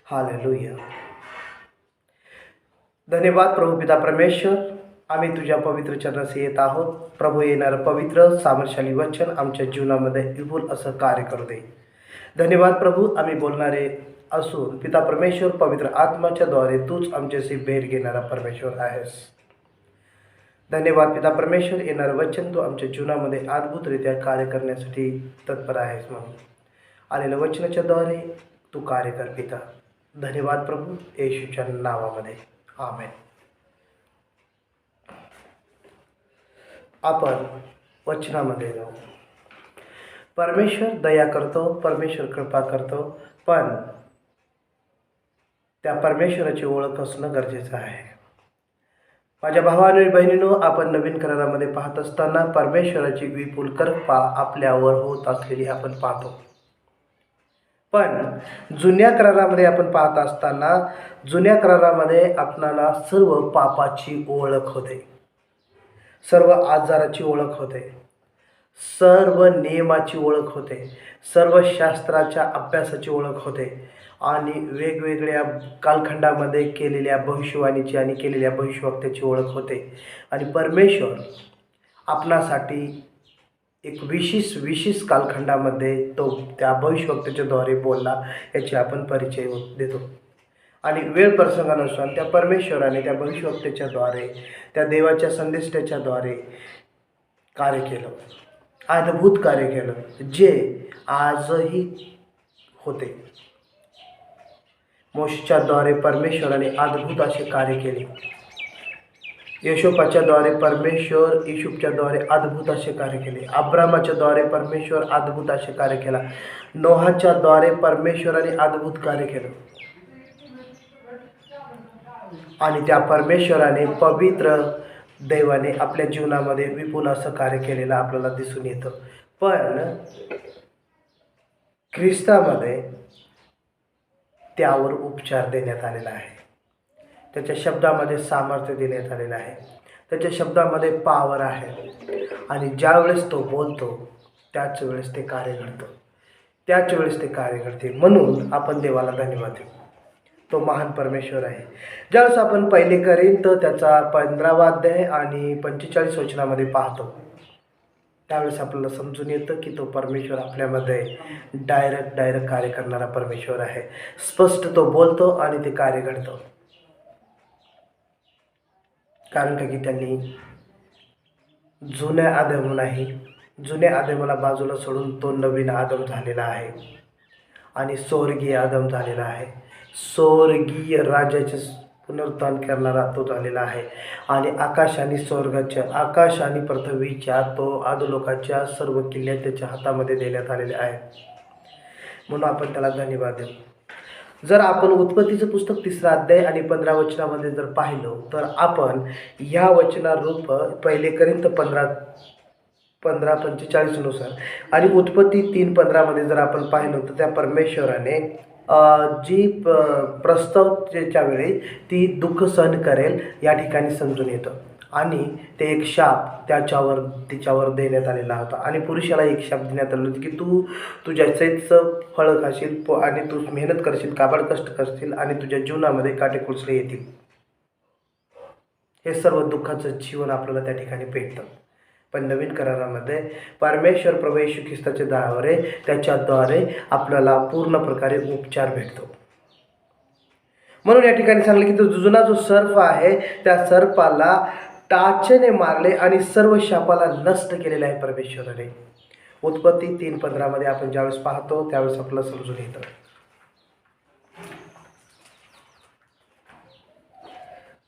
Hallelujah. धन्यवाद प्रभू पिता परमेश्वर, आम्ही तुझ्या पवित्र चरणाशी येत आहोत. प्रभू, येणारं पवित्र सामर्थ्यशाली वचन आमच्या जीवनामध्ये विपुल असं कार्य करू दे. धन्यवाद प्रभू, आम्ही बोलणारे असून पिता परमेश्वर पवित्र आत्माच्या द्वारे तूच आमच्याशी भेट घेणारा परमेश्वर आहेस. धन्यवाद पिता परमेश्वर, येणारं वचन तू आमच्या जीवनामध्ये अद्भुतरित्या कार्य करण्यासाठी तत्पर आहेस. म्हणून आलेल्या वचनाच्या द्वारे तू कार्य कर पिता. धन्यवाद प्रभू, येशूच्या नावामध्ये आमेन. आपण वचनामध्ये जाऊ. परमेश्वर दया करतो, परमेश्वर कृपा करतो, पण त्या परमेश्वराची ओळख असणं गरजेचं आहे. माझ्या भावानो आणि बहिणींनो, आपण नवीन करारामध्ये पाहत असताना परमेश्वराची विपुल कृपा आपल्यावर होत असलेली आपण पाहतो. पण जुन्या करारामध्ये आपण पाहत असताना जुन्या करारामध्ये आपणाला सर्व पापाची ओळख होते, सर्व आजाराची ओळख होते, सर्व नियमाची ओळख होते, सर्व शास्त्राच्या अभ्यासाची ओळख होते आणि वेगवेगळ्या कालखंडामध्ये केलेल्या भविष्यवाणीची आणि केलेल्या भविष्यवक्त्याची ओळख होते. आणि परमेश्वर आपणासाठी एक विशेष कालखंडामध्ये तो त्या भविष्यवक्त्याच्याद्वारे बोलला, याची आपण परिचय देतो. आणि वेळ प्रसंगानुसार त्या परमेश्वराने त्या भविष्यवक्त्याच्याद्वारे, त्या देवाच्या संदेष्टाच्याद्वारे कार्य केलं, अद्भुत कार्य केलं, जे आजही होते. मोशेच्याद्वारे परमेश्वराने अद्भुत असे कार्य केले. यशोपाच्याद्वारे परमेश्वर युसूफच्याद्वारे अद्भुत असे कार्य केले. अब्रामाच्याद्वारे परमेश्वर अद्भुत असे कार्य केला. नोहाच्याद्वारे परमेश्वराने अद्भुत कार्य केलं. आणि त्या परमेश्वराने पवित्र दैवाने आपल्या जीवनामध्ये विपुल असं कार्य केलेलं आपल्याला दिसून येतं. पण ख्रिस्तामध्ये त्यावर उपचार देण्यात आलेला आहे. त्याच्या शब्दामध्ये सामर्थ्य देण्यात आलेलं आहे. त्याच्या शब्दामध्ये पावर आहे. आणि ज्या वेळेस तो बोलतो त्याच वेळेस ते कार्य घडतं, त्याच वेळेस ते कार्य घडते. म्हणून आपण देवाला धन्यवाद देऊ. तो महान परमेश्वर आहे. ज्यावेळेस आपण पहिले करीन तर त्याचा 15वा अध्याय आणि 45 वचनामध्ये पाहतो, त्यावेळेस आपल्याला समजून येतं की तो परमेश्वर आपल्यामध्ये डायरेक्ट कार्य करणारा परमेश्वर आहे. स्पष्ट तो बोलतो आणि ते कार्य घडतं. कारण की त्यांनी जुन्या आदमाला बाजूला सोडून तो नवीन आदम झालेला आहे आणि स्वर्गीय आदम झालेला आहे. स्वर्गीय राजाचे पुनरुत्थान करणारा तो झालेला आहे. आणि आकाश आणि पृथ्वीच्या तो अधोलोकाच्या सर्व किल्ले त्याच्या हातामध्ये देण्यात आलेले आहेत. म्हणून आपण त्याला धन्यवाद देऊ. जर आपण उत्पत्तीचं पुस्तक 3रा अध्याय आणि 15 वचनामध्ये जर पाहिलं तर आपण ह्या वचनारूप पहिले करीन 15:45 नुसार आणि उत्पत्ती 3:15 जर आपण पाहिलं तर त्या परमेश्वराने जी प्रस्तावच्या वेळी ती दुःख सहन करेल या ठिकाणी समजून येतं. आणि ते एक शाप तिच्यावर देण्यात आलेला होता. आणि पुरुषाला एक शाप देण्यात आला होता की तू तुझ्या चैतचं फळ खाशील आणि तू मेहनत करशील, काबाड कष्ट करशील आणि तुझ्या जीवनामध्ये काटेकुचले येतील. हे सर्व दुःखाचं जीवन आपल्याला त्या ठिकाणी भेटतं. पण नवीन करारामध्ये परमेश्वर प्रभू येशू ख्रिस्ताच्या त्याच्याद्वारे आपल्याला पूर्ण प्रकारे उपचार भेटतो. म्हणून या ठिकाणी सांगले की तो जुना जो सर्प आहे त्या सर्पाला टाचेने मारले आणि सर्व शापाला नष्ट केलेला आहे परमेश्वराने. उत्पत्ती 3:15 आपण ज्यावेळेस पाहतो त्यावेळेस आपल्याला समजून येतं.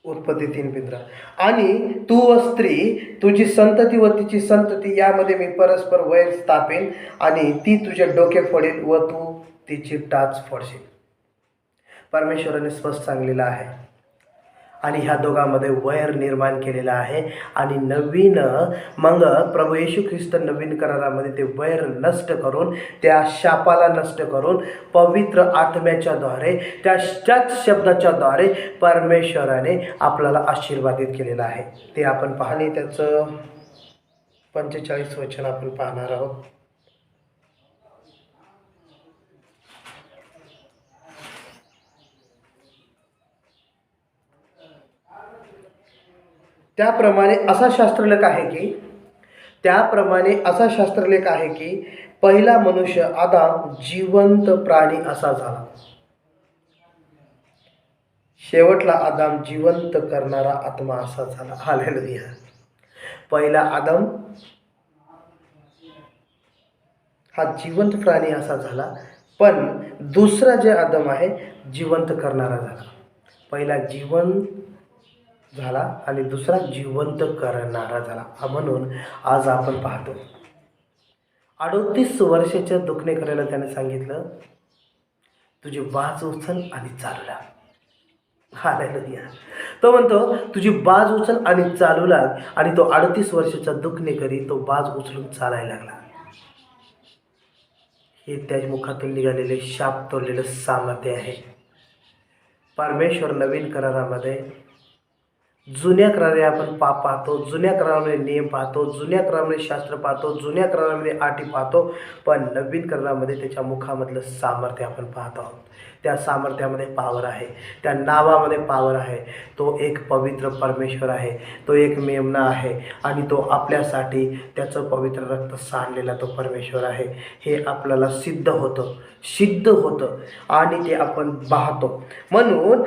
उत्पत्ती 3:15 आणि तू व स्त्री, तुझी संतती व तिची संतती यामध्ये मी परस्पर वैर स्थापेन आणि ती तुझे डोके फोडेल व तू तिची टाच फोडशील. परमेश्वराने स्पष्ट सांगलेलं आहे. आणि ह्या दोघांमध्ये वैर निर्माण केलेला आहे. आणि मग प्रभू येशू ख्रिस्त नवीन करारामध्ये ते वैर नष्ट करून, त्या शापाला नष्ट करून पवित्र आत्म्याच्याद्वारे त्याच्याच शब्दाच्याद्वारे परमेश्वराने आपल्याला आशीर्वादित केलेलं आहे. ते आपण पाहणे त्याचं 45 वचन आपण पाहणार आहोत. त्याप्रमाणे असा शास्त्रलेख आहे की पहिला मनुष्य आदाम जिवंत प्राणी असा झाला. शेवटला आदाम जिवंत करणारा आत्मा असा झाला. हालेलुया. पहिला आदम हा जिवंत प्राणी असा झाला, पण दुसरा जे आदम आहे जिवंत करणारा झाला. पहिला जिवंत झाला आणि दुसरा जिवंत करणारा झाला. म्हणून आज आपण पाहतो 38 वर्षाच्या दुखणे करायला त्याने सांगितलं, तुझी बाज उचल आणि चालू लाग. हालेलुया. तो म्हणतो तुझी बाज उचल आणि चालू लाग. आणि तो 38 वर्षाचा दुखणे करी तो बाज उचलून चालायला लागला. हे त्याच्या मुखातून निघालेले शाप तोडलेलं सामर्थ्य आहे. परमेश्वर नवीन करारामध्ये जुन्या करारामध्ये आपण पाप पाहतो, जुन्या करारामध्ये नियम पाहतो, जुन्या करारामध्ये शास्त्र पाहतो, जुन्या करारामध्ये अटी पाहतो, पण नवीन करारामध्ये त्याच्या मुखामधलं सामर्थ्य आपण पाहत आहोत. त्या सामर्थ्यामध्ये पावर आहे, त्या नावामध्ये पावर आहे. तो एक पवित्र परमेश्वर आहे, तो एक मेमना आहे आणि तो आपल्यासाठी त्याचं पवित्र रक्त सांडलेला तो परमेश्वर आहे. हे आपल्याला सिद्ध होतं आणि ते आपण पाहतो. म्हणून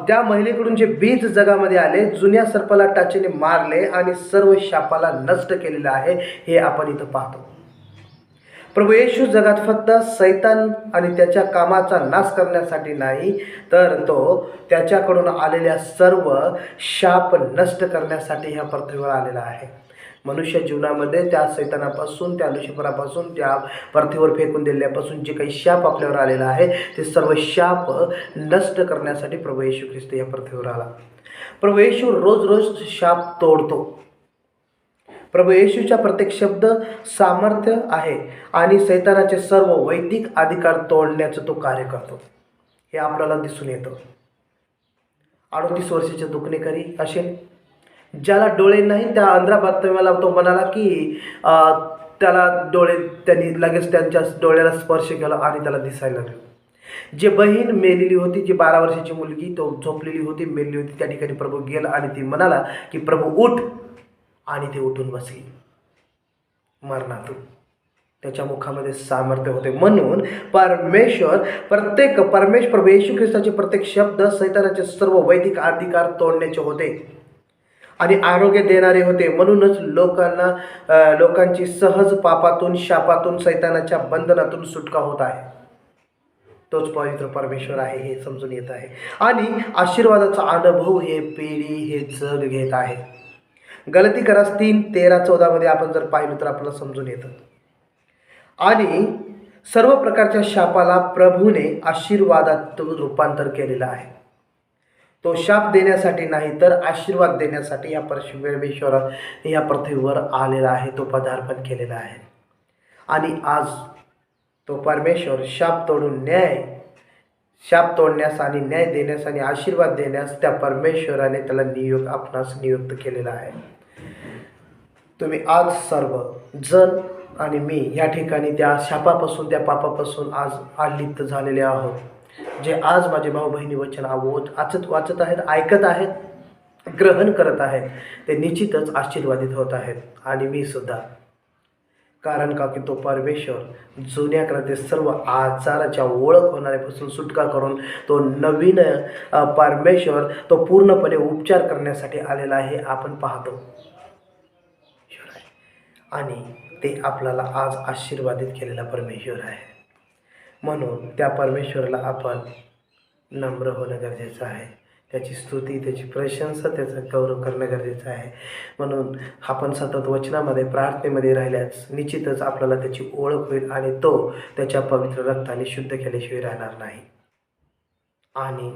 त्या महिलेकडून जे बीज जगामध्ये आले, जुन्या सर्पाला टाचेने मारले आणि सर्व शापाला नष्ट केलेलं आहे, हे आपण इथं पाहतो. प्रभू येशू जगात फक्त सैतान आणि त्याच्या कामाचा नाश करण्यासाठी नाही, तर तो त्याच्याकडून आलेल्या सर्व शाप नष्ट करण्यासाठी ह्या पृथ्वीवर आलेला आहे. मनुष्य जीवनामध्ये त्या सैतानापासून, त्या लुसिफरापासून, त्या पृथ्वीवर फेकून दिल्यापासून जे काही शाप आपल्यावर आलेला आहे, ते सर्व शाप नष्ट करण्यासाठी प्रभू येशू ख्रिस्त या पृथ्वीवर आला. प्रभू येशू रोज शाप तोडतो. प्रभू येशूचा प्रत्येक शब्द सामर्थ्य आहे आणि सैतानाचे सर्व वैदिक अधिकार तोडण्याचं तो कार्य करतो. हे आपल्याला दिसून येतं. 38 वर्षाचे दुखणेकरी असेल, ज्याला डोळे नाही, त्या अंधरा बातम्याला तो म्हणाला की त्याला डोळे, त्यांनी लगेच त्यांच्या डोळ्याला स्पर्श केला आणि त्याला दिसायला लागलं. जे बहीण मेलेली होती, जी 12 वर्षाची मुलगी तो झोपलेली होती, मेलेली होती, त्या ठिकाणी प्रभू गेला आणि ती म्हणाला की प्रभू उठ, आणि ती उठून बसली मरणातून. त्याच्या मुखामध्ये सामर्थ्य होते. म्हणून प्रभू येशू ख्रिस्ताचे प्रत्येक शब्द सैतानाचे सर्व वैदिक अधिकार तोडण्याचे होते आणि आरोग्य देणारे होते. म्हणूनच लोकांची सहज पापातून, शापातून, सैतानाच्या बंधनातून सुटका होत आहे. तोच पवित्र परमेश्वर आहे हे समजून येत आहे आणि आशीर्वादाचा अनुभव हे पिढी, हे जग घेत आहे. गलतीकरास 3:13-14 मध्ये आपण जर पाहिलं तर आपल्याला समजून येतं. आणि सर्व प्रकारच्या शापाला प्रभूने आशीर्वादात रूपांतर केलेलं आहे. तो शाप देण्यासाठी नाही, तर आशीर्वाद देण्यासाठी या परमेश्वर या पृथ्वीवर आलेला आहे. तो पदार्पण केलेला आहे आणि आज तो परमेश्वर शाप तोडण्यास आणि न्याय देण्यास आणि आशीर्वाद देण्यास त्या परमेश्वराने त्याला आपणास नियुक्त केलेला आहे. तुम्ही आज सर्व जण आणि मी या ठिकाणी त्या शापापासून, त्या पापापासून आज आलिप्त झालेले आहोत. जे आज माझे भाऊ बहिणी वचन वाचत आहेत, ऐकत आहेत, ग्रहण करत आहेत, ते निश्चितच आशीर्वादित होत आहेत आणि मी सुद्धा. कारण का की तो परमेश्वर जुन्या करारातील सर्व आजाराच्या ओळख होणाऱ्यापासून सुटका करून तो नवीन परमेश्वर तो पूर्णपणे उपचार करण्यासाठी आलेला आहे, आपण पाहतो. आणि ते आपल्याला आज आशीर्वादित केलेला परमेश्वर आहे. म्हणून त्या परमेश्वराला आपण नम्र होणं गरजेचं आहे. त्याची स्तुती, त्याची प्रशंसा, त्याचा गौरव करणं गरजेचं आहे. म्हणून आपण सतत वचनामध्ये, प्रार्थनेमध्ये राहिल्यास निश्चितच आपल्याला त्याची ओळख होईल आणि तो त्याच्या पवित्र रक्ताने शुद्ध केल्याशिवाय राहणार नाही. आणि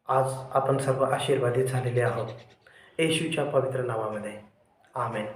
आज आपण सर्व आशीर्वादित झालेले आहोत येशूच्या पवित्र नावामध्ये. आमेन.